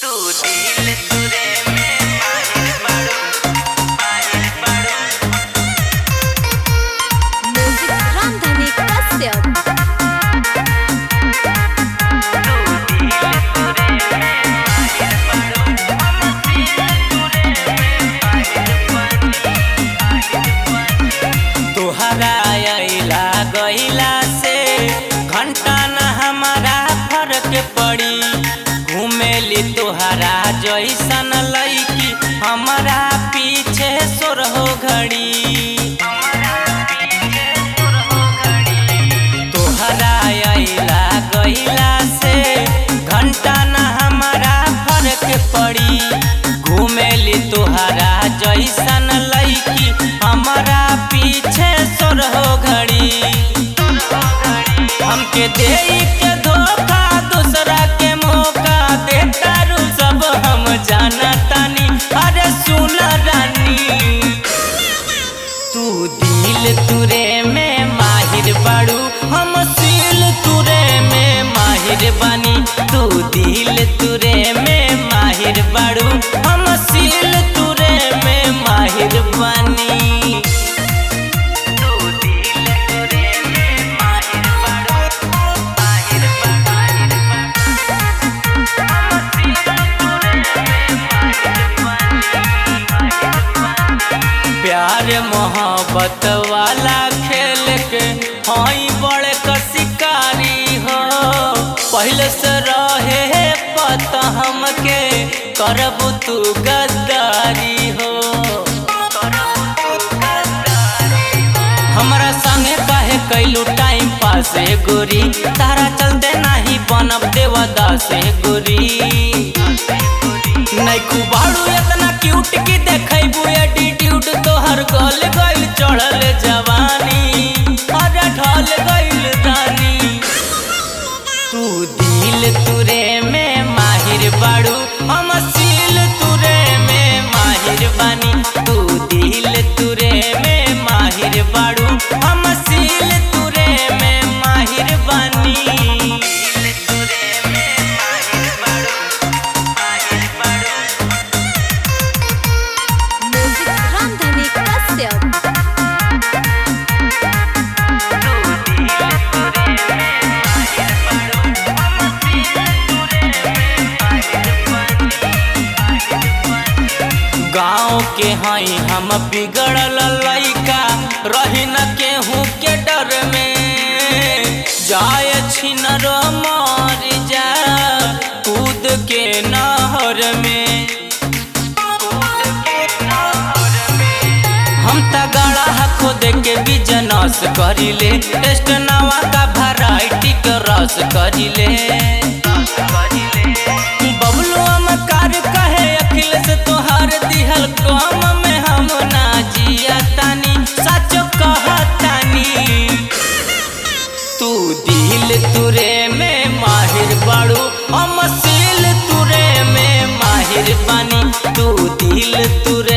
तू दिल तुरे में माहिर बाड़ू, माहिर बाड़ू। म्यूजिक रामधनी कश्यप। तू दिल तुरे में माहिर बाड़ू, हम दिल तुरे में माहिर बानी, माहिर बानी। तोहरा अइला गइला से घंटा न हमारा फर्क पड़ी। घूमेली तोहरा जैसन लईकी हमारा पीछे सोरहो घड़ी। तोहरा अइला गइला से घंटा न हमारा फर्क पड़ी। घूमेली तोहरा जैसन लईकी हमारा पीछे सोरहो घड़ी। हमके देई के धोखा दूसरा के मौका देता रू सब हम जाना तानी। अरे सुन रानी, तू दिल तुरे में माहिर बाड़ू, हम सील तुरे में माहिर बानी। तू दिल तुरे में माहिर बाड़ू, हम सील तुरे में माहिर बानी। प्यार मोहब्बत वाला खेल के हई बड़े क शिकारी हो। पहले से रहे पता हमके करब तू गद्दारी हो। हमरा संगे काहे कैलू टाइम पास गोरी, तारा चलते नाही बनब देवदास गोरी। नैखू बाड़ू इतना क्यूट की देखैबू एटीट्यूड, तोहर गल गइल चढ़ल जवानी, अरे ढल गइल रानी। तू दिल तुरे में माहिर बाड़ू, हम सील तुरे में माहिर बानी। तू दिल तुरे में माहिर बाड़ू, हम सील तुरे में माहिर बानी। म्यूजिक रामधनी कश्यप। गाँव के हई हम बिगड़ल लइका, रही न केहू के डर में। जाय छिनर मर जा कूद के नहर में। हम तगड़ा खोद के बिजनेस करिले, टेस्ट नवा का वैरायटी के रस करिले। बबलू कार कहे अखिलेश तोहार दिहल काम में हम ना जिया तानी, सच कहतानी। तू दिल तुरे में माहिर बाड़ू, हम सील तुरे में माहिर बानी। तू दिल तुरे